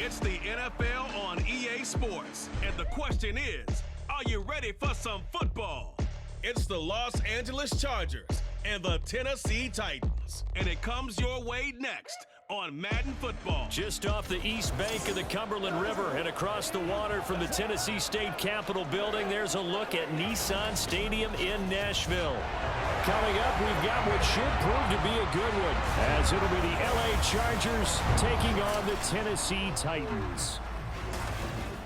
It's the NFL on EA Sports, and the question is, are you ready for some football? It's the Los Angeles Chargers and the Tennessee Titans, and it comes your way next on Madden Football. Just off the east bank of the Cumberland River and across the water from the Tennessee State Capitol building, there's a look at Nissan Stadium in Nashville. Coming up, we've got what should prove to be a good one, as it'll be the LA Chargers taking on the Tennessee Titans.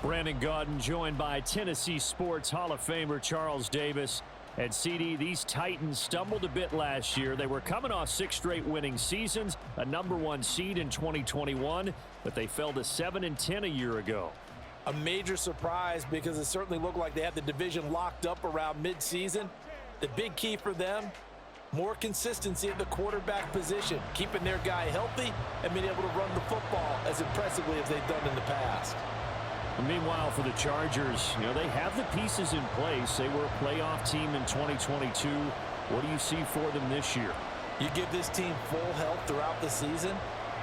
Brandon Gaudin joined by Tennessee Sports Hall of Famer Charles Davis. And CD, these Titans stumbled a bit last year. They were coming off 6 straight winning seasons, a #1 seed in 2021, but they fell to 7-10 a year ago. A major surprise because it certainly looked like they had the division locked up around midseason. The big key for them, more consistency at the quarterback position, keeping their guy healthy and being able to run the football as impressively as they've done in the past. Meanwhile, for the Chargers, they have the pieces in place. They were a playoff team in 2022. What do you see for them this year? You give this team full health throughout the season,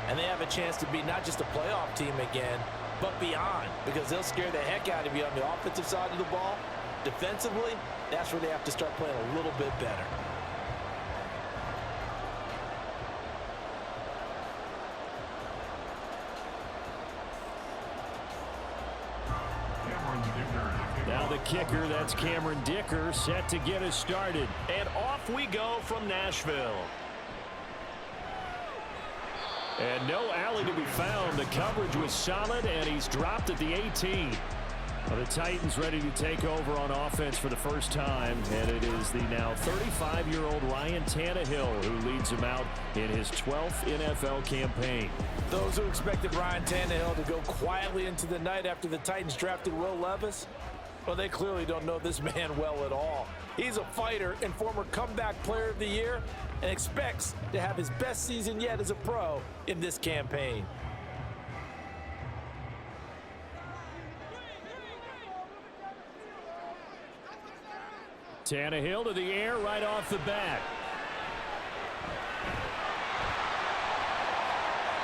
and they have a chance to be not just a playoff team again, but beyond, because they'll scare the heck out of you on the offensive side of the ball. Defensively, that's where they have to start playing a little bit better. Now the kicker, that's Cameron Dicker, set to get us started. And off we go from Nashville. And no alley to be found. The coverage was solid, and he's dropped at the 18. Well, the Titans ready to take over on offense for the first time, and it is the now 35-year-old Ryan Tannehill who leads him out in his 12th NFL campaign. Those who expected Ryan Tannehill to go quietly into the night after the Titans drafted Will Levis, well, they clearly don't know this man well at all. He's a fighter and former comeback player of the year and expects to have his best season yet as a pro in this campaign. Tannehill to the air right off the bat.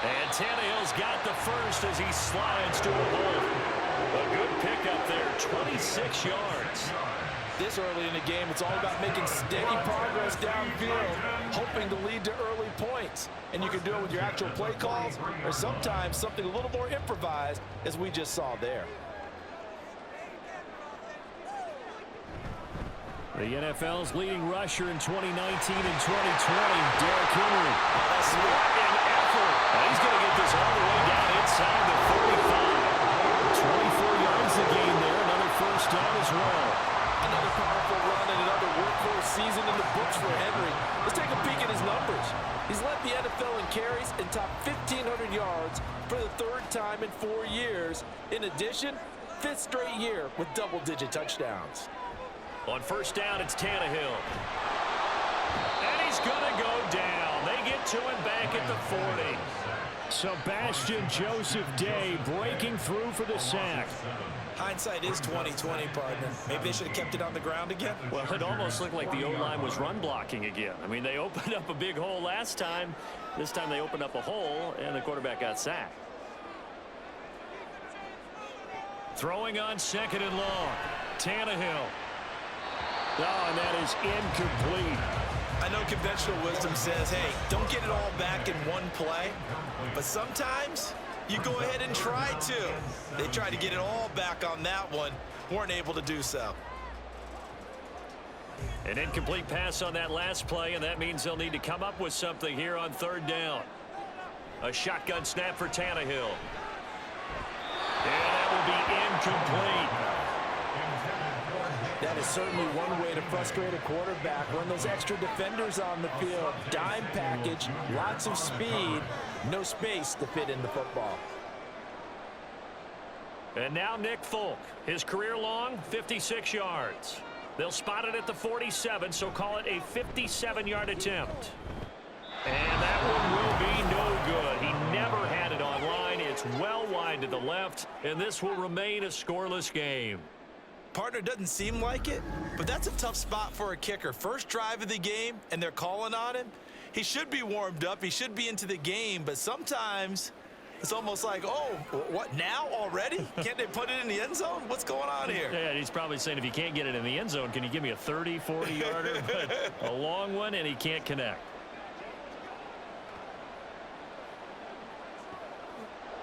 And Tannehill's got the first as he slides to a hole. A good pickup there, 26 yards. This early in the game, it's all about making steady progress downfield, hoping to lead to early points. And you can do it with your actual play calls or sometimes something a little more improvised, as we just saw there. The NFL's leading rusher in 2019 and 2020, Derrick Henry. What an effort. He's going to get this all the way down inside the 45. 24 yards a game there, another first down as well. Another powerful run and another workhorse season in the books for Henry. Let's take a peek at his numbers. He's led the NFL in carries and topped 1,500 yards for the 3rd time in 4 years. In addition, 5th straight year with double-digit touchdowns. On first down, it's Tannehill. And he's going to go down. They get to him back at the 40. Sebastian Joseph Day breaking through for the sack. Hindsight is 20/20, partner. Maybe they should have kept it on the ground again. Well, it almost looked like the O-line was run blocking again. I mean, they opened up a big hole last time. This time they opened up a hole, and the quarterback got sacked. Throwing on 2nd and long. Tannehill. Oh, and that is incomplete. I know conventional wisdom says, hey, don't get it all back in one play. But sometimes you go ahead and try to. They tried to get it all back on that one. Weren't able to do so. An incomplete pass on that last play, and that means they'll need to come up with something here on 3rd down. A shotgun snap for Tannehill. And that will be incomplete. That is certainly one way to frustrate a quarterback. Run those extra defenders on the field. Dime package, lots of speed, no space to fit in the football. And now Nick Folk. His career long, 56 yards. They'll spot it at the 47, so call it a 57-yard attempt. And that one will be no good. He never had it on line. It's well wide to the left, and this will remain a scoreless game. Partner, doesn't seem like it, but that's a tough spot for a kicker. First drive of the game, and they're calling on him. He should be warmed up. He should be into the game, but sometimes It's almost like, oh, what, now already? Can't they put it in the end zone? What's going on here? Yeah, he's probably saying, if you can't get it in the end zone, can you give me a 30, 40-yarder? But a long one, and he can't connect.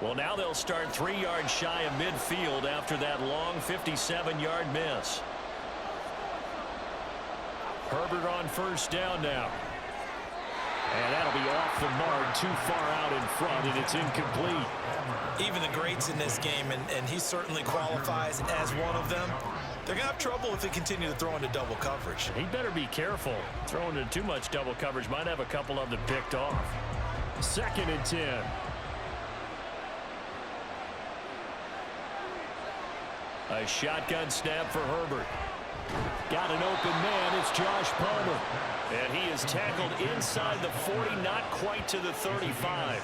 Well, now they'll start 3 yards shy of midfield after that long 57-yard miss. Herbert on first down now. And that'll be off the mark, too far out in front, and it's incomplete. Even the greats in this game, and he certainly qualifies as one of them, they're going to have trouble if they continue to throw into double coverage. He better be careful. Throwing into too much double coverage might have a couple of them picked off. 2nd and 10. A shotgun snap for Herbert. Got an open man. It's Josh Palmer. And he is tackled inside the 40, not quite to the 35.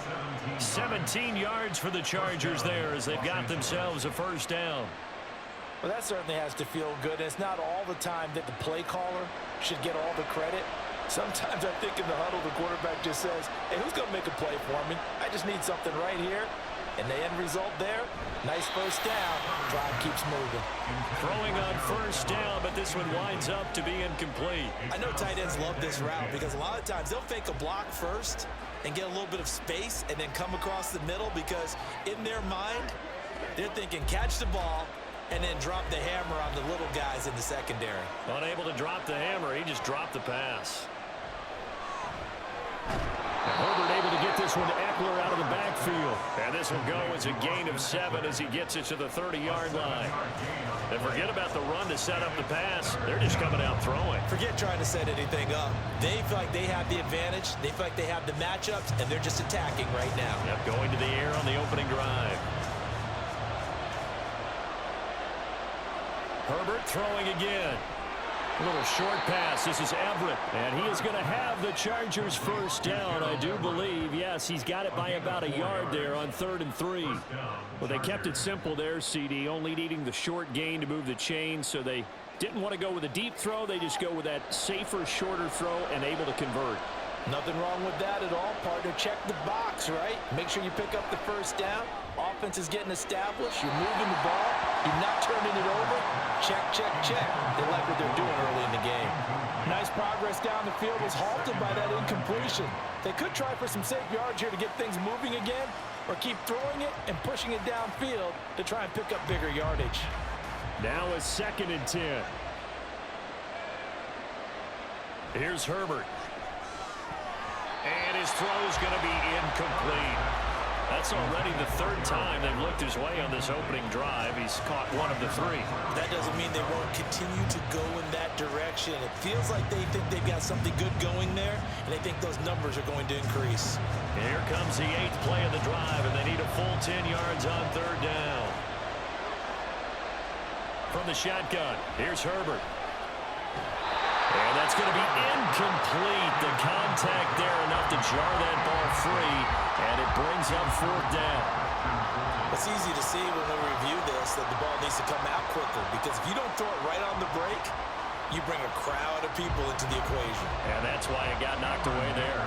17 yards for the Chargers there as they've got themselves a first down. Well, that certainly has to feel good. It's not all the time that the play caller should get all the credit. Sometimes I think in the huddle, the quarterback just says, hey, who's going to make a play for me? I just need something right here. And the end result there, nice first down. Drive keeps moving. Throwing on first down, but this one winds up to be incomplete. I know tight ends love this route because a lot of times they'll fake a block first and get a little bit of space and then come across the middle because in their mind, they're thinking catch the ball and then drop the hammer on the little guys in the secondary. Unable to drop the hammer, he just dropped the pass. Herbert able to get this one to Eckler out of the backfield. And this will go as a gain of 7 as he gets it to the 30-yard line. And forget about the run to set up the pass. They're just coming out throwing. Forget trying to set anything up. They feel like they have the advantage. They feel like they have the matchups, and they're just attacking right now. Yep, going to the air on the opening drive. Herbert throwing again. A little short pass. This is Everett. And he is going to have the Chargers first down, I do believe. Yes, he's got it by about a yard there on 3rd and 3. Well, they kept it simple there, CD, only needing the short gain to move the chain, so they didn't want to go with a deep throw. They just go with that safer, shorter throw and able to convert. Nothing wrong with that at all, partner. Check the box, right? Make sure you pick up the first down. Offense is getting established. You're moving the ball. You're not turning it over. Check, check, check. They like what they're doing early in the game. Nice progress down the field was halted by that incompletion. They could try for some safe yards here to get things moving again, or keep throwing it and pushing it downfield to try and pick up bigger yardage. Now a 2nd and 10. Here's Herbert. And his throw is going to be incomplete. That's already the 3rd time they've looked his way on this opening drive. He's caught 1 of the 3. That doesn't mean they won't continue to go in that direction. It feels like they think they've got something good going there, and they think those numbers are going to increase. Here comes the 8th play of the drive, and they need a full 10 yards on 3rd down. From the shotgun, here's Herbert. And that's going to be incomplete. The contact there enough to jar that ball free, and it brings up 4th down. It's easy to see when we review this that the ball needs to come out quicker because if you don't throw it right on the break, you bring a crowd of people into the equation. And that's why it got knocked away there.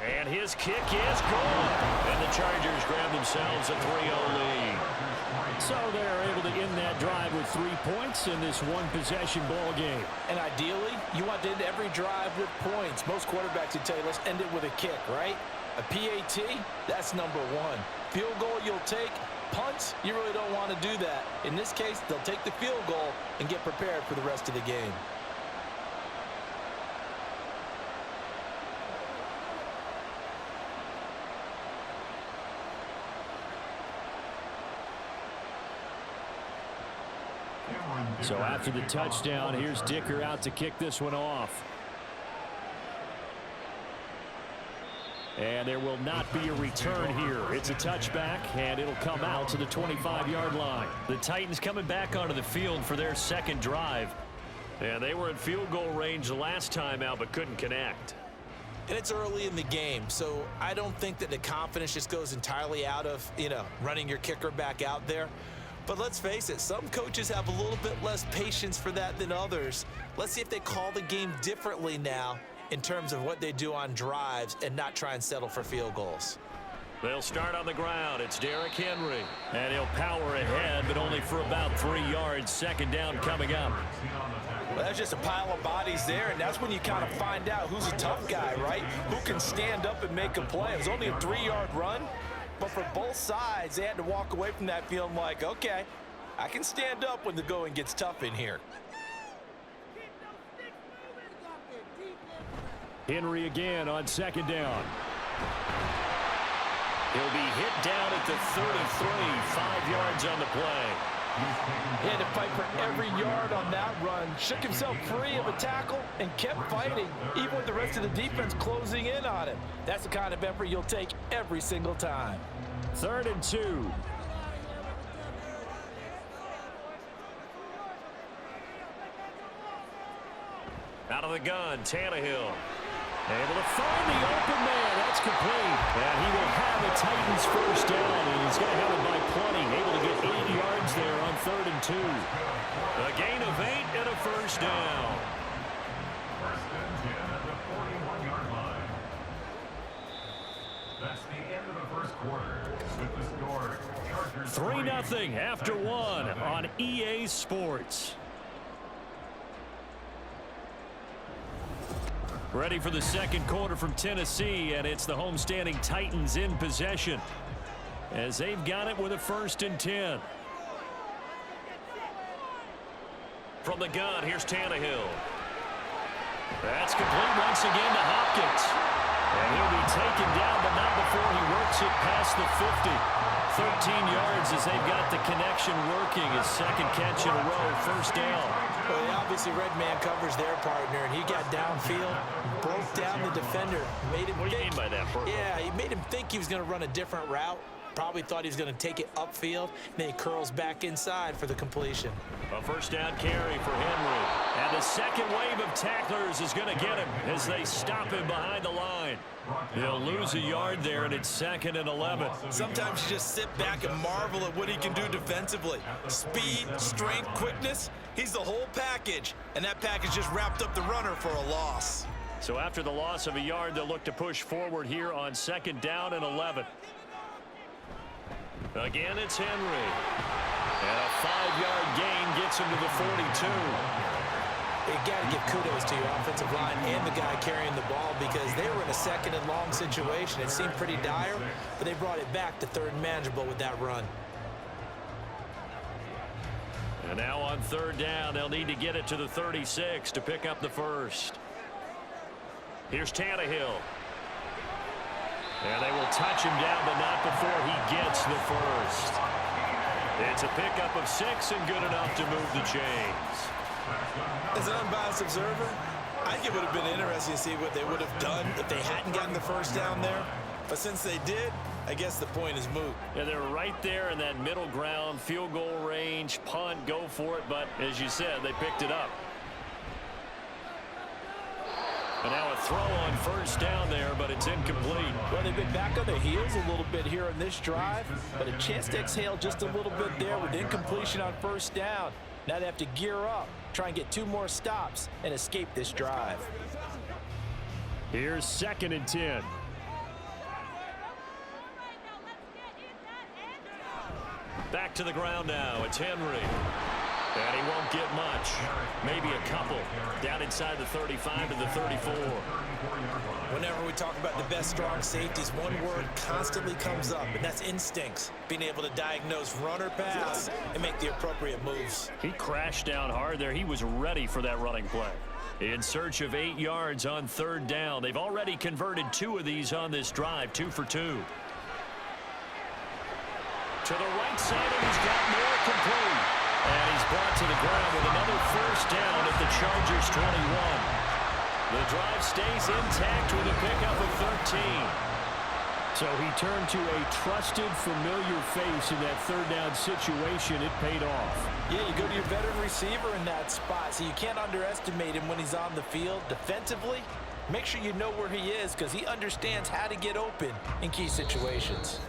And his kick is good. And the Chargers grab themselves a 3-0 lead. So they're able to end that drive with 3 points in this one-possession ball game. And ideally, you want to end every drive with points. Most quarterbacks would tell you, let's end it with a kick, right? A PAT, that's number 1. Field goal you'll take. Punts, you really don't want to do that. In this case, they'll take the field goal and get prepared for the rest of the game. So after the touchdown, here's Dicker out to kick this one off. And there will not be a return here. It's a touchback, and it'll come out to the 25-yard line. The Titans coming back onto the field for their 2nd drive. And they were in field goal range the last time out, but couldn't connect. And it's early in the game, so I don't think that the confidence just goes entirely out of, running your kicker back out there. But let's face it, some coaches have a little bit less patience for that than others. Let's see if they call the game differently now in terms of what they do on drives and not try and settle for field goals. They'll start on the ground. It's Derrick Henry. And he'll power ahead, but only for about 3 yards. Second down coming up. Well, that's just a pile of bodies there, and that's when you kind of find out who's a tough guy, right? Who can stand up and make a play. It was only a 3-yard run, but for both sides, they had to walk away from that feeling like, okay, I can stand up when the going gets tough in here. Henry again on second down. He'll be hit down at the 33, 5 yards on the play. He had to fight for every yard on that run. Shook himself free of a tackle and kept fighting, even with the rest of the defense closing in on him. That's the kind of effort you'll take every single time. 3rd and 2. Out of the gun, Tannehill. Able to find the open man. That's complete. And he will have a Titans first down. And he's going to have it by plenty. Able to get 8 yards there on 3rd and 2. A gain of 8 and a first down. First and 10 at the 41-yard line. That's the end of the first quarter. With the score, Chargers 3-0 after 1 on EA Sports. Ready for the second quarter from Tennessee, and it's the homestanding Titans in possession as they've got it with a 1st and 10. From the gun, here's Tannehill. That's complete once again to Hopkins. And he'll be taken down, but not before he works it past the 50. 13 yards as they've got the connection working. His second catch in a row, first down. Well, he obviously red man covers their partner, and he got downfield, broke down the defender, made him What do you mean by that, Burke? Yeah, he made him think he was going to run a different route. Probably thought he was going to take it upfield. Then he curls back inside for the completion. A first down carry for Henry. And the second wave of tacklers is going to get him as they stop him behind the line. He'll lose a yard there, and it's 2nd and 11. Sometimes you just sit back and marvel at what he can do defensively. Speed, strength, quickness. He's the whole package. And that package just wrapped up the runner for a loss. So after the loss of a yard, they'll look to push forward here on 2nd down and 11. Again, it's Henry. And a 5-yard gain gets him to the 42. You got to give kudos to your offensive line and the guy carrying the ball because they were in a 2nd and long situation. It seemed pretty dire, but they brought it back to 3rd and manageable with that run. And now on 3rd down, they'll need to get it to the 36 to pick up the first. Here's Tannehill. And they will touch him down, but not before he gets the first. It's a pickup of 6 and good enough to move the chains. As an unbiased observer, I think it would have been interesting to see what they would have done if they hadn't gotten the first down there. But since they did, I guess the point is moot. Yeah, they're right there in that middle ground, field goal range, punt, go for it. But as you said, they picked it up. And now a throw on first down there, but it's incomplete. Well, they've been back on their heels a little bit here on this drive, but a chance to exhale just a little bit there with incompletion on first down. Now they have to gear up, try and get 2 more stops, and escape this drive. Here's 2nd and 10. Back to the ground now. It's Henry. And he won't get much. Maybe a couple. Down inside the 35 to the 34. Whenever we talk about the best strong safeties, one word constantly comes up, and that's instincts. Being able to diagnose run or pass and make the appropriate moves. He crashed down hard there. He was ready for that running play. In search of 8 yards on 3rd down. They've already converted 2 of these on this drive, 2 for 2. To the right side, and he's got more complete. And he's brought to the ground with another first down at the Chargers 21. The drive stays intact with a pickup of 13. So he turned to a trusted, familiar face in that 3rd down situation. It paid off. Yeah, you go to your veteran receiver in that spot, so you can't underestimate him when he's on the field. Defensively, make sure you know where he is because he understands how to get open in key situations.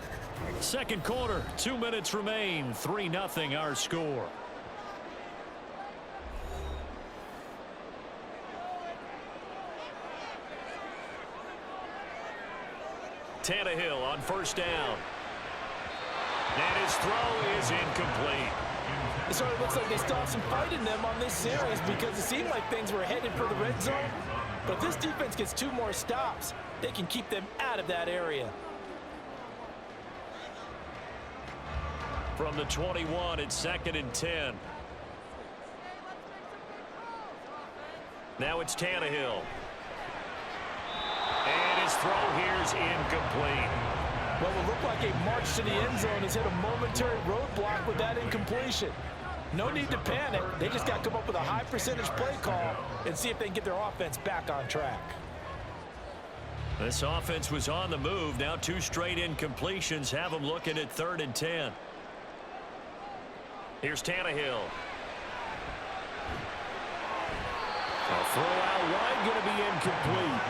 Second quarter, 2 minutes remain. 3-0 our score. Tannehill on first down. And his throw is incomplete. It sort of looks like they still have some fight in them on this series because it seemed like things were headed for the red zone. But if this defense gets 2 more stops, they can keep them out of that area. From the 21, it's 2nd and 10. Now it's Tannehill. And his throw here is incomplete. What will look like a march to the end zone has hit a momentary roadblock with that incompletion. No need to panic. They just got to come up with a high percentage play call and see if they can get their offense back on track. This offense was on the move. Now 2 straight incompletions have them looking at 3rd and 10. Here's Tannehill. A throw out wide going to be incomplete.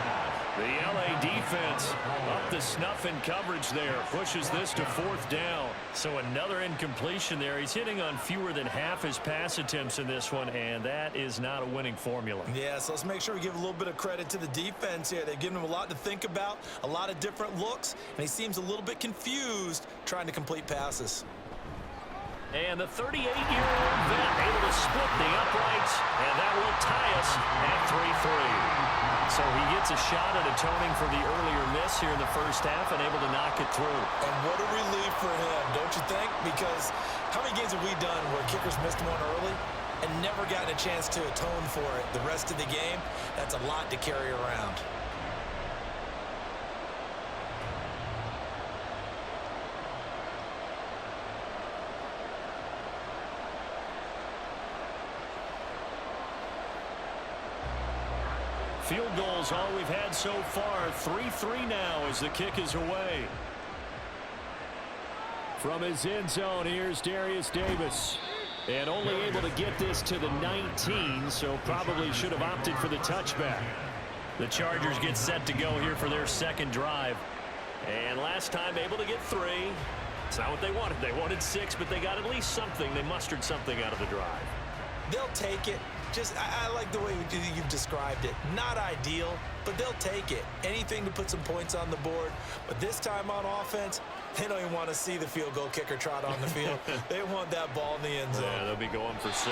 The LA defense up the snuff in coverage there. Pushes this to 4th down. So another incompletion there. He's hitting on fewer than half his pass attempts in this one, and that is not a winning formula. Yeah, so let's make sure we give a little bit of credit to the defense here. They've given him a lot to think about, a lot of different looks, and he seems a little bit confused trying to complete passes. And the 38-year-old vet able to split the uprights, and that will tie us at 3-3. So he gets a shot at atoning for the earlier miss here in the first half and able to knock it through. And what a relief for him, don't you think? Because how many games have we done where kickers missed one early and never gotten a chance to atone for it the rest of the game? That's a lot to carry around. Field goals all we've had so far. 3-3 now as the kick is away. From his end zone, here's Darius Davis. And only able to get this to the 19, so probably should have opted for the touchback. The Chargers get set to go here for their 2nd drive. And last time able to get 3. It's not what they wanted. They wanted 6, but they got at least something. They mustered something out of the drive. They'll take it. I like the way you've described it. Not ideal, but they'll take it. Anything to put some points on the board. But this time on offense, they don't even want to see the field goal kicker trot on the field. They want that ball in the end zone. Yeah, they'll be going for 6.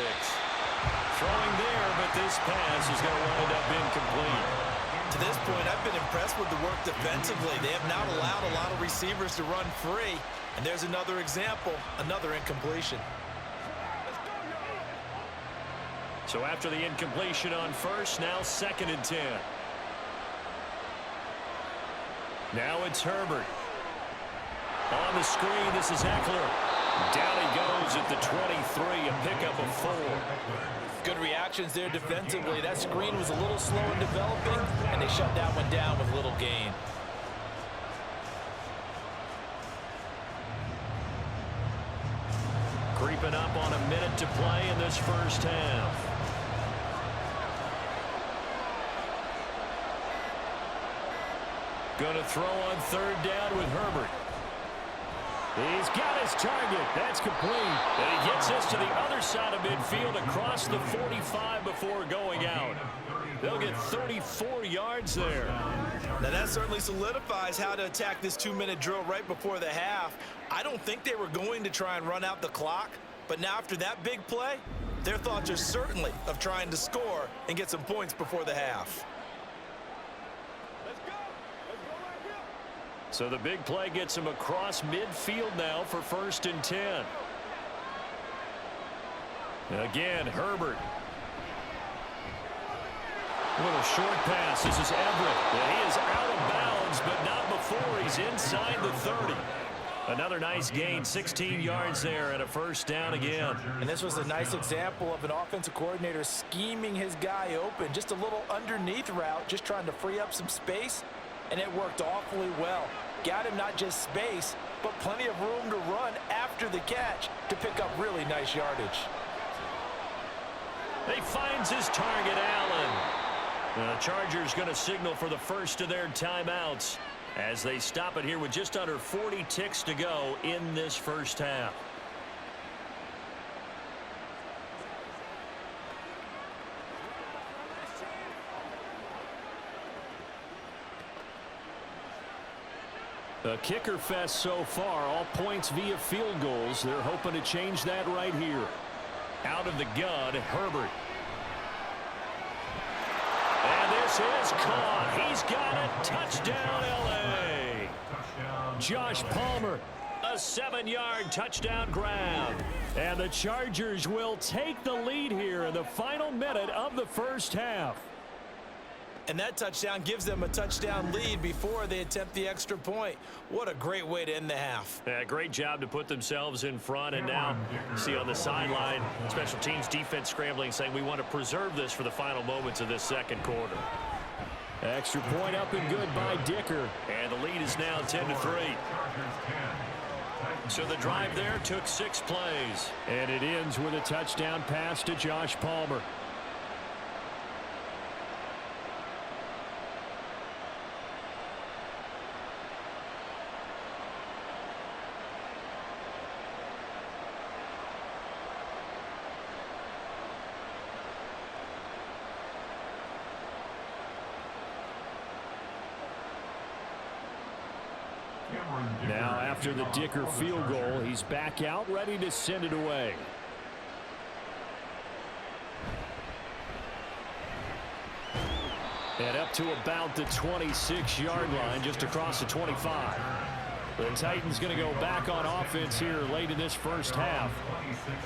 Throwing there, but this pass is going to wind up incomplete. To this point, I've been impressed with the work defensively. They have not allowed a lot of receivers to run free. And there's another example, another incompletion. So after the incompletion on first, now 2nd and 10. Now it's Herbert. On the screen, this is Eckler. Down he goes at the 23, a pickup of 4. Good reactions there defensively. That screen was a little slow in developing, and they shut that one down with little gain. Creeping up on a minute to play in this first half. Going to throw on 3rd down with Herbert. He's got his target. That's complete. And he gets this to the other side of midfield across the 45 before going out. They'll get 34 yards there. Now that certainly solidifies how to attack this 2-minute drill right before the half. I don't think they were going to try and run out the clock, but now after that big play, their thoughts are certainly of trying to score and get some points before the half. So the big play gets him across midfield now for 1st and 10. Again, Herbert. Little short pass. This is Everett. And he is out of bounds, but not before he's inside the 30. Another nice gain, 16 yards there and a 1st down again. And this was a nice example of an offensive coordinator scheming his guy open. Just a little underneath route, just trying to free up some space, and it worked awfully well. Got him not just space, but plenty of room to run after the catch to pick up really nice yardage. He finds his target, Allen. The Chargers going to signal for the first of their timeouts as they stop it here with just under 40 ticks to go in this first half. A kicker fest so far, all points via field goals. They're hoping to change that right here. Out of the gun, Herbert. And this is caught. He's got it. Touchdown, L.A. Josh Palmer, a 7-yard touchdown grab. And the Chargers will take the lead here in the final minute of the first half. And that touchdown gives them a touchdown lead before they attempt the extra point. What a great way to end the half. Yeah, great job to put themselves in front. And now, see on the sideline, special teams defense scrambling, saying we want to preserve this for the final moments of this second quarter. Extra point up and good by Dicker. And the lead is now 10-3. So the drive there took 6 plays. And it ends with a touchdown pass to Josh Palmer. Now after the Dicker field goal, he's back out ready to send it away. And up to about the 26-yard line, just across the 25. The Titans going to go back on offense here late in this first half.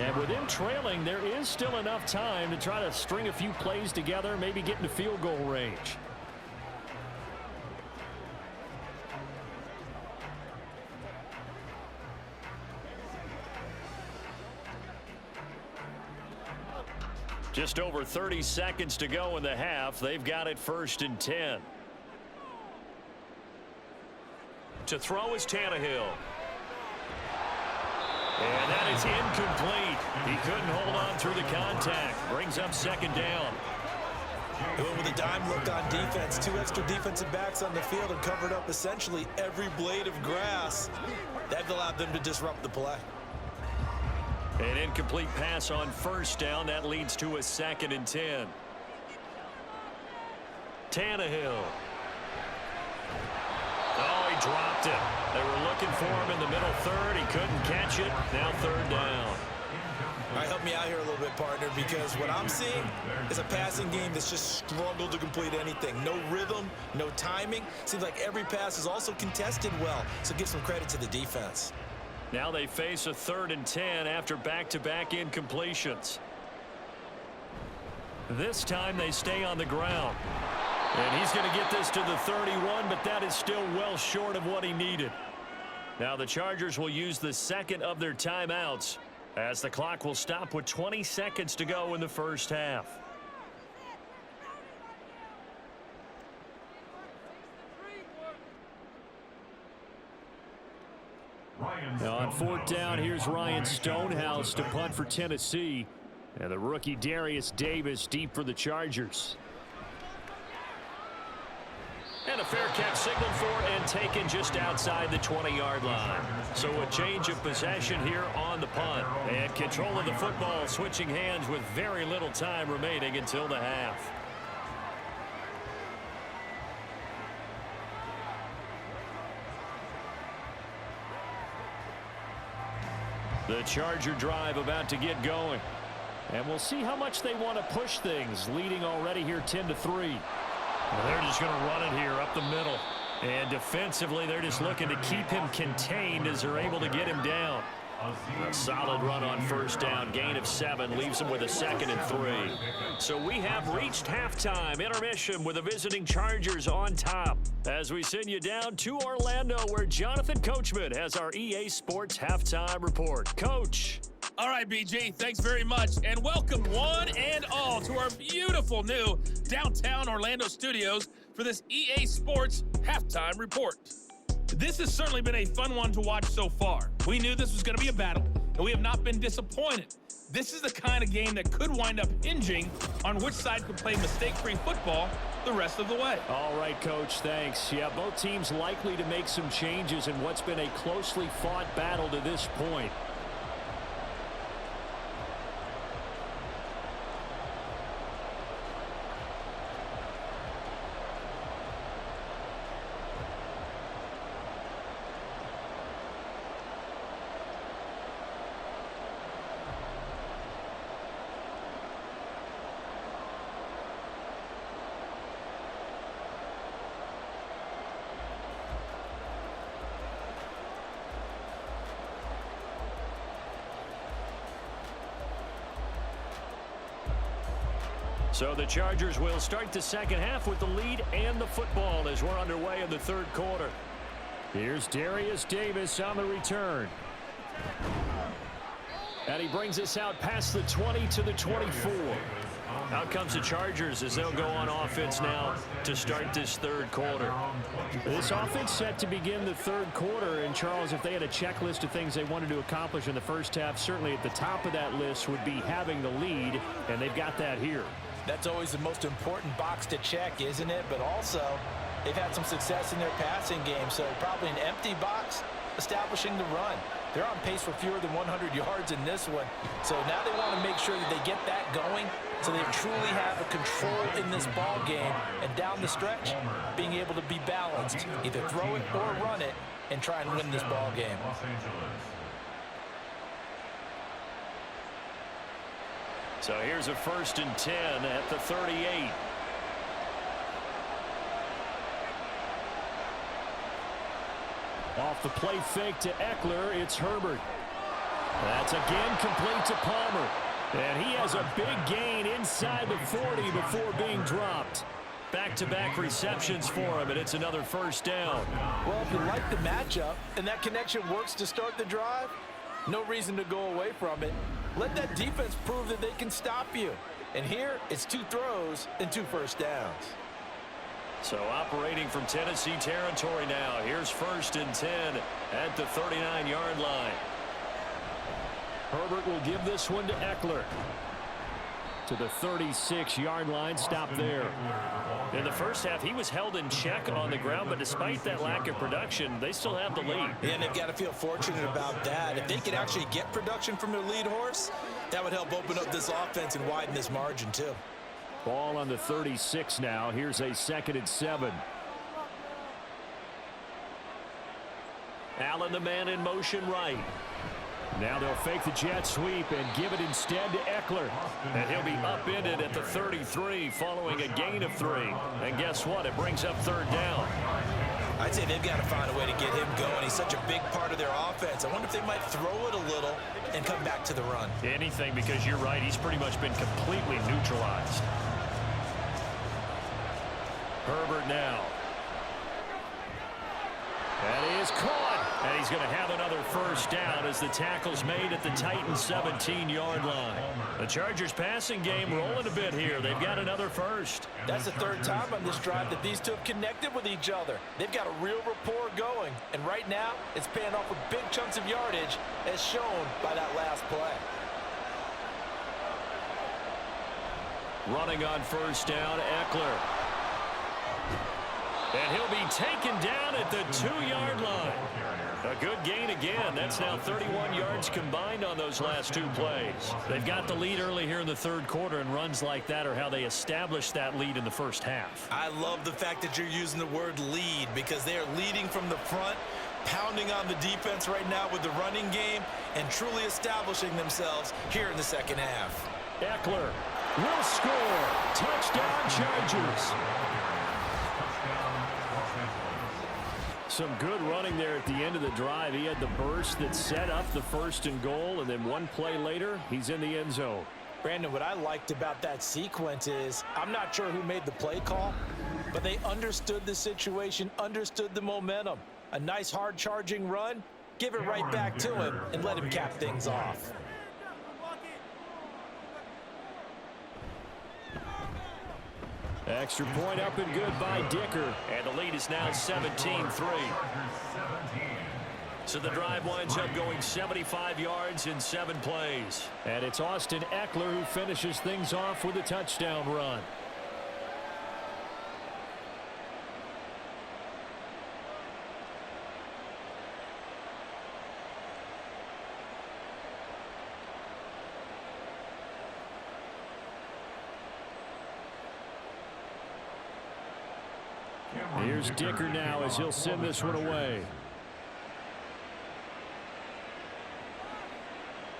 And with them trailing, there is still enough time to try to string a few plays together, maybe get into field goal range. Just over 30 seconds to go in the half. They've got it 1st and 10. To throw is Tannehill. And that is incomplete. He couldn't hold on through the contact. Brings up 2nd down. Going with a dime look on defense. 2 extra defensive backs on the field and covered up essentially every blade of grass. That allowed them to disrupt the play. An incomplete pass on 1st down. That leads to a 2nd and 10. Tannehill. Oh, he dropped it. They were looking for him in the middle third. He couldn't catch it. Now 3rd down. All right, help me out here a little bit, partner, because what I'm seeing is a passing game that's just struggled to complete anything. No rhythm, no timing. Seems like every pass is also contested well, so give some credit to the defense. Now they face a 3rd and 10 after back-to-back incompletions. This time they stay on the ground. And he's going to get this to the 31, but that is still well short of what he needed. Now the Chargers will use the 2nd of their timeouts as the clock will stop with 20 seconds to go in the first half. Now on 4th down, here's Ryan Stonehouse to punt for Tennessee. And the rookie Darius Davis deep for the Chargers. And a fair catch signaled for and taken just outside the 20-yard line. So a change of possession here on the punt. And control of the football switching hands with very little time remaining until the half. The Charger drive about to get going. And we'll see how much they want to push things, leading already here 10-3. Well, they're just going to run it here up the middle. And defensively, they're just looking to keep him contained as they're able to get him down. A solid run on 1st down. Gain of 7 leaves him with a 2nd and 3. So we have reached halftime. Intermission with the visiting Chargers on top. As we send you down to Orlando, where Jonathan Coachman has our EA Sports Halftime Report. Coach. All right, BG, thanks very much, and welcome one and all to our beautiful new downtown Orlando studios for this EA Sports Halftime Report. This has certainly been a fun one to watch so far. We knew this was going to be a battle, and we have not been disappointed. This is the kind of game that could wind up hinging on which side could play mistake-free football the rest of the way. All right, Coach, thanks. Yeah, both teams likely to make some changes in what's been a closely fought battle to this point. So the Chargers will start the second half with the lead and the football as we're underway in the third quarter. Here's Darius Davis on the return. And he brings us out past the 20 to the 24. Out comes the Chargers as they'll go on offense now to start this third quarter. This offense set to begin the third quarter. And, Charles, if they had a checklist of things they wanted to accomplish in the first half, certainly at the top of that list would be having the lead, and they've got that here. That's always the most important box to check, isn't it? But also, they've had some success in their passing game, so probably an empty box establishing the run. They're on pace for fewer than 100 yards in this one. So now they want to make sure that they get that going so they truly have a control in this ball game. And down the stretch, being able to be balanced, either throw it or run it, and try and win this ball game. So here's a 1st and 10 at the 38. Off the play fake to Eckler, it's Herbert. That's again complete to Palmer. And he has a big gain inside the 40 before being dropped. Back-to-back receptions for him, and it's another 1st down. Well, if you like the matchup and that connection works to start the drive, no reason to go away from it. Let that defense prove that they can stop you. And here, it's 2 throws and 2 first downs. So operating from Tennessee territory now. Here's 1st and 10 at the 39-yard line. Herbert will give this one to Eckler. To the 36-yard line, stop there. In the first half, he was held in check on the ground, but despite that lack of production, they still have the lead. Yeah, and they've got to feel fortunate about that. If they could actually get production from their lead horse, that would help open up this offense and widen this margin too. Ball on the 36 now. Here's a 2nd and 7. Allen, the man in motion right. Now they'll fake the jet sweep and give it instead to Eckler. And he'll be upended at the 33 following a gain of 3. And guess what? It brings up 3rd down. I'd say they've got to find a way to get him going. He's such a big part of their offense. I wonder if they might throw it a little and come back to the run. Anything, because you're right. He's pretty much been completely neutralized. Herbert now. That is caught. And he's going to have another 1st down as the tackle's made at the Titans' 17-yard line. The Chargers' passing game rolling a bit here. They've got another 1st. That's the 3rd time on this drive that these two have connected with each other. They've got a real rapport going. And right now, it's paying off with big chunks of yardage as shown by that last play. Running on 1st down, Eckler. And he'll be taken down at the 2-yard line. A good gain again. That's now 31 yards combined on those last 2 plays. They've got the lead early here in the third quarter, and runs like that are how they established that lead in the first half. I love the fact that you're using the word lead because they are leading from the front, pounding on the defense right now with the running game, and truly establishing themselves here in the second half. Eckler will score. Touchdown, Chargers. Some good running there at the end of the drive. He had the burst that set up the 1st and goal, and then one play later, he's in the end zone. Brandon, what I liked about that sequence is I'm not sure who made the play call, but they understood the situation, understood the momentum. A nice hard-charging run, give it right back to him, and let him cap things off. Extra point up and good by Dicker. And the lead is now 17-3. So the drive winds up going 75 yards in 7 plays. And it's Austin Eckler who finishes things off with a touchdown run. Here's Dicker now as he'll send this one away.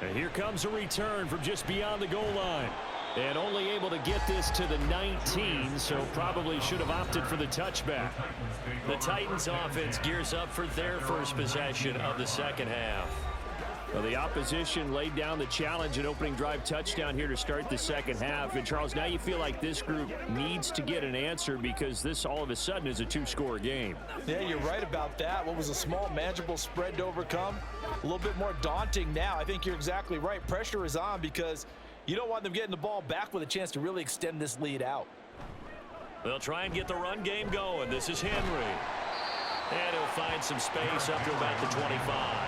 And here comes a return from just beyond the goal line. And only able to get this to the 19, so probably should have opted for the touchback. The Titans offense gears up for their first possession of the second half. Well, the opposition laid down the challenge and opening drive touchdown here to start the second half. And, Charles, now you feel like this group needs to get an answer because this all of a sudden is a two-score game. Yeah, you're right about that. What was a small, manageable spread to overcome, a little bit more daunting now. I think you're exactly right. Pressure is on because you don't want them getting the ball back with a chance to really extend this lead out. They'll try and get the run game going. This is Henry. And he'll find some space up to about the 25.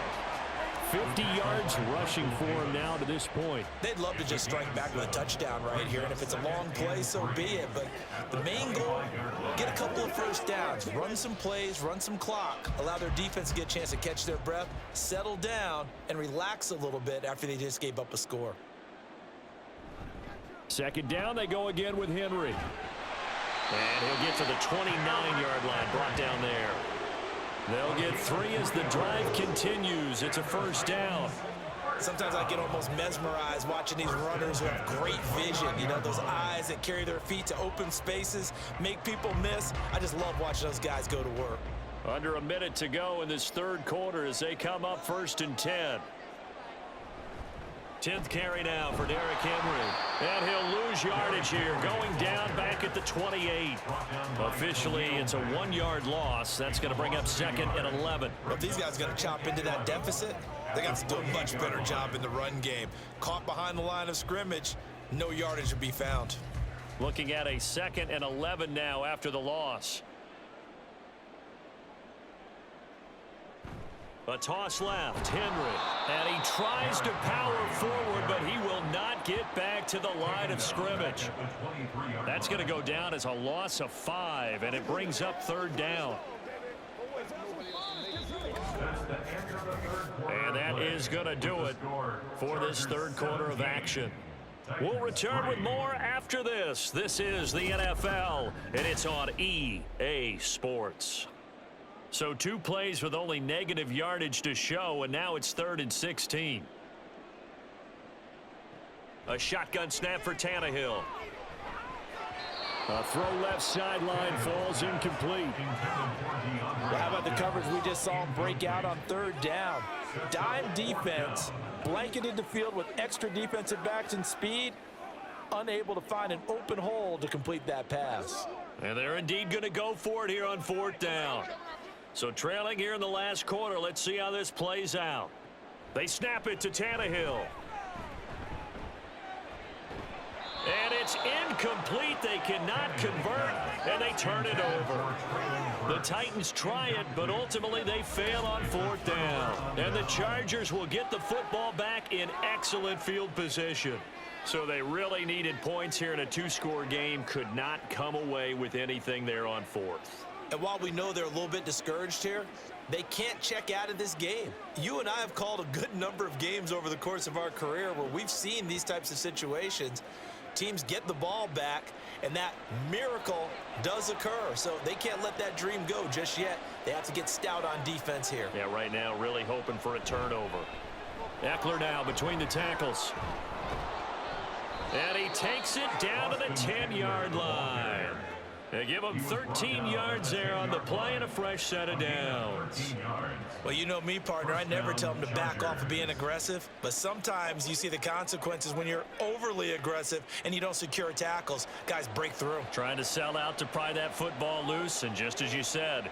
50 yards rushing for him now to this point. They'd love to just strike back with a touchdown right here, and if it's a long play, so be it. But the main goal, get a couple of first downs, run some plays, run some clock, allow their defense to get a chance to catch their breath, settle down, and relax a little bit after they just gave up a score. Second down, they go again with Henry. And he'll get to the 29-yard line, brought down there. They'll get 3 as the drive continues. It's a first down. Sometimes I get almost mesmerized watching these runners who have great vision. You know, those eyes that carry their feet to open spaces, make people miss. I just love watching those guys go to work. Under a minute to go in this third quarter as they come up 1st and 10. 10th carry now for Derrick Henry. And he'll lose yardage here, going down back at the 28. Officially, it's a 1-yard loss. That's going to bring up 2nd and 11. Well, if these guys are going to chop into that deficit, they got to do a much better job in the run game. Caught behind the line of scrimmage, no yardage to be found. Looking at a 2nd and 11 now after the loss. A toss left, Henry, and he tries to power forward, but he will not get back to the line of scrimmage. That's going to go down as a loss of 5, and it brings up 3rd down. And that is going to do it for this third quarter of action. We'll return with more after this. This is the NFL, and it's on EA Sports. So 2 plays with only negative yardage to show, and now it's 3rd and 16. A shotgun snap for Tannehill. A throw left sideline falls incomplete. Well, how about the coverage we just saw him break out on 3rd down? Dime defense, blanketed the field with extra defensive backs and speed, unable to find an open hole to complete that pass. And they're indeed going to go for it here on 4th down. So trailing here in the last quarter, let's see how this plays out. They snap it to Tannehill. And it's incomplete. They cannot convert, and they turn it over. The Titans try it, but ultimately they fail on 4th down. And the Chargers will get the football back in excellent field position. So they really needed points here in a 2-score game. Could not come away with anything there on 4th. And while we know they're a little bit discouraged here, they can't check out of this game. You and I have called a good number of games over the course of our career where we've seen these types of situations. Teams get the ball back, and that miracle does occur. So they can't let that dream go just yet. They have to get stout on defense here. Yeah, right now really hoping for a turnover. Eckler now between the tackles. And he takes it down to the 10-yard line. They give him 13 yards there on the play and a fresh set of downs. Well, you know me, partner. I never tell them to back off of being aggressive, but sometimes you see the consequences when you're overly aggressive and you don't secure tackles. Guys break through. Trying to sell out to pry that football loose, and just as you said,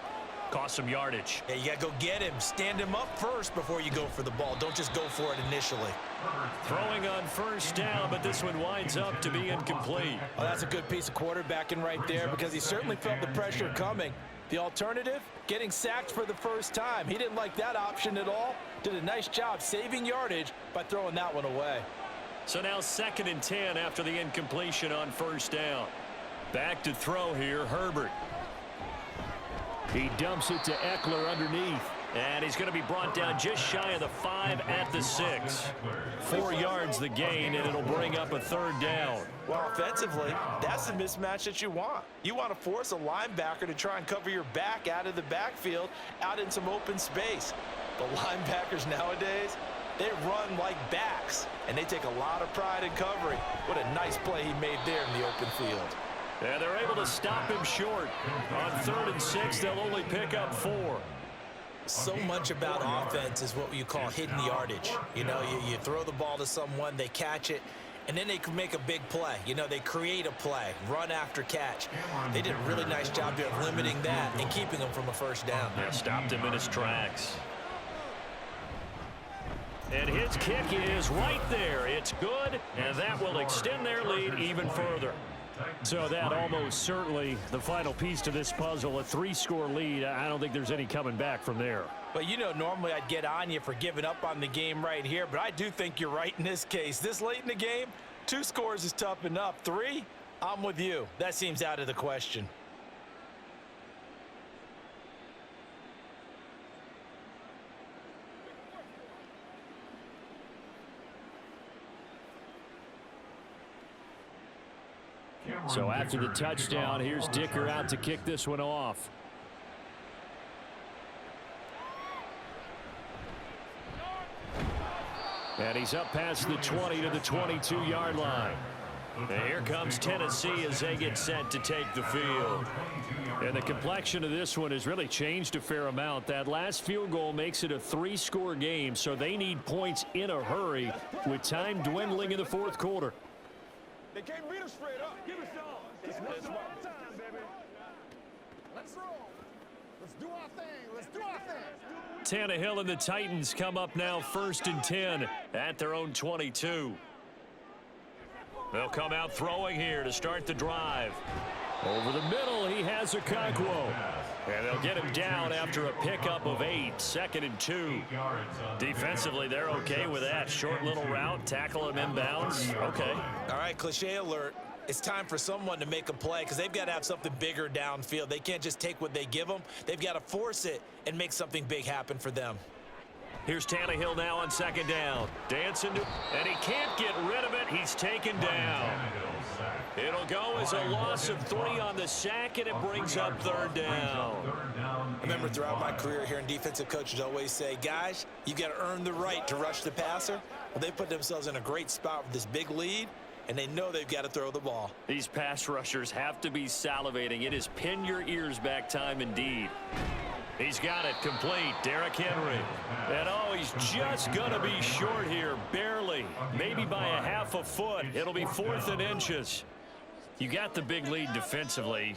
cost some yardage. Yeah, you got to go get him. Stand him up first before you go for the ball. Don't just go for it initially. Throwing on 1st down, but this one winds up to be incomplete. Well, that's a good piece of quarterbacking right there because he certainly felt the pressure coming. The alternative, getting sacked for the first time. He didn't like that option at all. Did a nice job saving yardage by throwing that one away. So now 2nd and 10 after the incompletion on 1st down. Back to throw here, Herbert. He dumps it to Eckler underneath. And he's going to be brought down just shy of the 5 at the 6. 4 yards the gain, and it'll bring up a 3rd down. Well, offensively, that's the mismatch that you want. You want to force a linebacker to try and cover your back out of the backfield, out in some open space. But linebackers nowadays, they run like backs, and they take a lot of pride in covering. What a nice play he made there in the open field. And they're able to stop him short. On 3rd and 6, they'll only pick up 4. So much about offense is what you call hidden yardage. You know, you throw the ball to someone, they catch it, and then they can make a big play. You know, they create a play, run after catch. They did a really nice job there of limiting that and keeping him from a first down. Yeah, stopped him in his tracks. And his kick is right there. It's good, and that will extend their lead even further. So that almost certainly the final piece to this puzzle, a 3-score lead. I don't think there's any coming back from there. But, you know, normally I'd get on you for giving up on the game right here, but I do think you're right in this case. This late in the game, 2 scores is tough enough. 3, I'm with you. That seems out of the question. So after the touchdown, here's Dicker out to kick this one off. And he's up past the 20 to the 22-yard line. And here comes Tennessee as they get set to take the field. And the complexion of this one has really changed a fair amount. That last field goal makes it a 3-score game, so they need points in a hurry with time dwindling in the fourth quarter. They can't beat us straight up. Give us y'all. It's one time, baby. Let's roll. Let's do our thing. Let's do our thing. Tannehill and the Titans come up now 1st and 10 at their own 22. They'll come out throwing here to start the drive. Over the middle, he has Okonkwo. And they'll get him down after a pickup of 8, 2nd and 2. Defensively, they're okay with that. Short little route, tackle him inbounds. Okay. All right, cliche alert. It's time for someone to make a play because they've got to have something bigger downfield. They can't just take what they give them. They've got to force it and make something big happen for them. Here's Tannehill now on 2nd down. Dancing to, and he can't get rid of it. He's taken down. It'll go as a loss of 3 on the sack, and it brings up 3rd down. I remember throughout my career here in defensive coaches always say, guys, you got to earn the right to rush the passer. Well, they put themselves in a great spot with this big lead, and they know they've got to throw the ball. These pass rushers have to be salivating. It is pin your ears back time indeed. He's got it complete. Derrick Henry. And oh, he's just going to be short here, barely. Maybe by a half a foot. It'll be 4th and inches. You got the big lead defensively.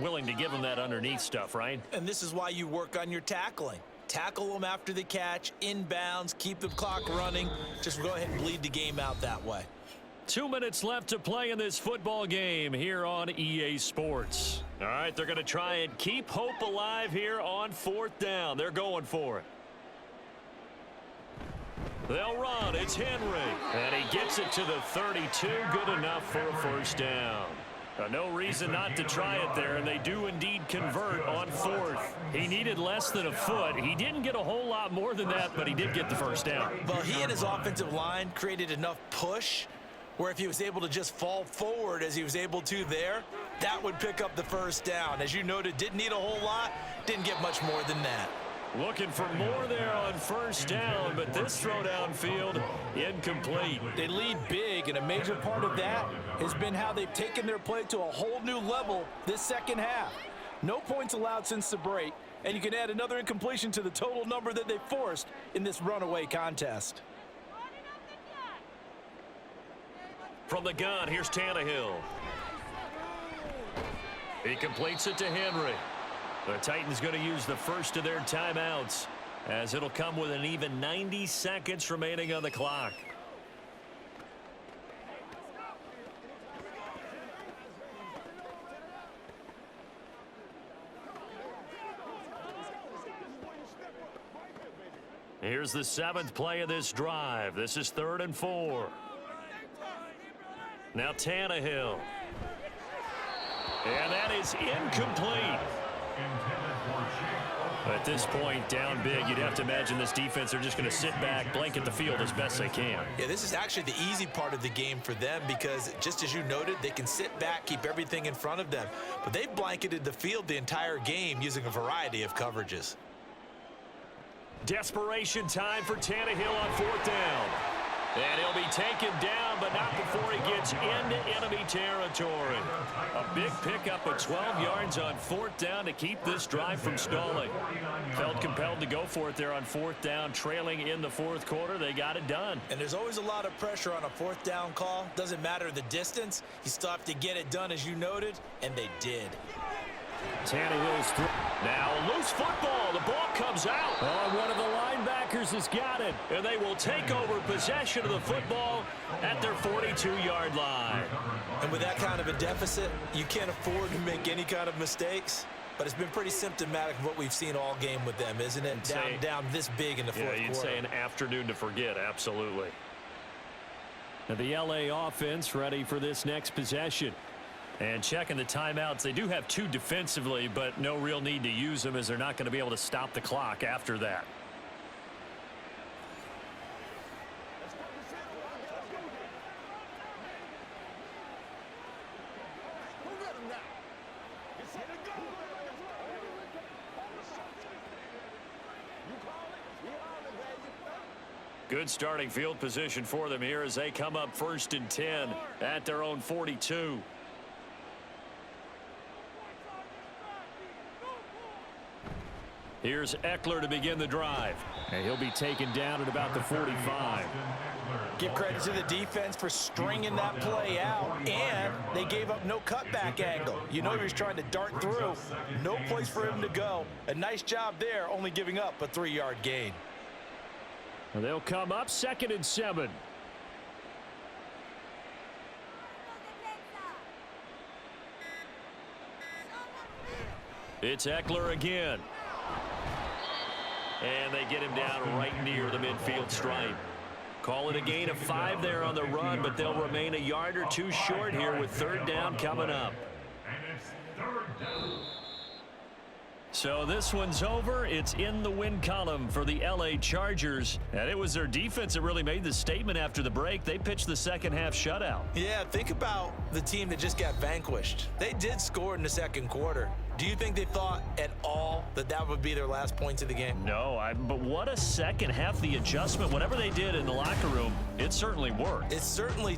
Willing to give him that underneath stuff, right? And this is why you work on your tackling. Tackle them after the catch, inbounds, keep the clock running. Just go ahead and bleed the game out that way. 2 minutes left to play in this football game here on EA Sports. All right, they're going to try and keep hope alive here on 4th down. They're going for it. They'll run. It's Henry. And he gets it to the 32. Good enough for a 1st down. No reason not to try it there, and they do indeed convert on 4th. He needed less than a foot. He didn't get a whole lot more than that, but he did get the 1st down. Well, he and his offensive line created enough push where if he was able to just fall forward as he was able to there, that would pick up the 1st down. As you noted, didn't need a whole lot, didn't get much more than that. Looking for more there on 1st down, but this throw downfield incomplete. They lead big, and a major part of that has been how they've taken their play to a whole new level this 2nd half. No points allowed since the break, and you can add another incompletion to the total number that they forced in this runaway contest. From the gun, here's Tannehill. He completes it to Henry. The Titans going to use the first of their timeouts, as it'll come with an even 90 seconds remaining on the clock. Here's the 7th play of this drive. This is 3rd and 4. Now Tannehill. And that is incomplete. At this point, down big, you'd have to imagine this defense are just going to sit back, blanket the field as best they can. Yeah, this is actually the easy part of the game for them because, just as you noted, they can sit back, keep everything in front of them. But they've blanketed the field the entire game using a variety of coverages. Desperation time for Tannehill on 4th down. And he'll be taken down, but not before he gets into enemy territory. A big pickup of 12 yards on 4th down to keep this drive from stalling. Felt compelled to go for it there on 4th down, trailing in the 4th quarter. They got it done. And there's always a lot of pressure on a 4th down call. Doesn't matter the distance. You still have to get it done, as you noted, and they did. Tannehill's through. Now a loose football. The ball comes out. Oh, one of the linebackers has got it. And they will take over possession of the football at their 42-yard line. And with that kind of a deficit, you can't afford to make any kind of mistakes. But it's been pretty symptomatic of what we've seen all game with them, isn't it? Down this big in the fourth quarter. Yeah, you'd say an afternoon to forget, absolutely. Now the LA offense ready for this next possession. And checking the timeouts, they do have 2 defensively, but no real need to use them as they're not going to be able to stop the clock after that. Good starting field position for them here as they come up 1st and 10 at their own 42. Here's Eckler to begin the drive. And he'll be taken down at about the 45. Give credit to the defense for stringing that play out, and they gave up no cutback angle. You know he was trying to dart through. No place for him to go. A nice job there, only giving up a 3-yard gain. And they'll come up 2nd and 7. It's Eckler again. And they get him down right near the midfield stripe. Call it a gain of 5 there on the run, but they'll remain a yard or 2 short here with 3rd down coming up. And it's 3rd down. So this one's over. It's in the win column for the LA Chargers. And it was their defense that really made the statement after the break. They pitched the second half shutout. Yeah, think about the team that just got vanquished. They did score in the 2nd quarter. Do you think they thought at all that that would be their last points of the game? No, but what a second half. The adjustment, whatever they did in the locker room, it certainly worked. It certainly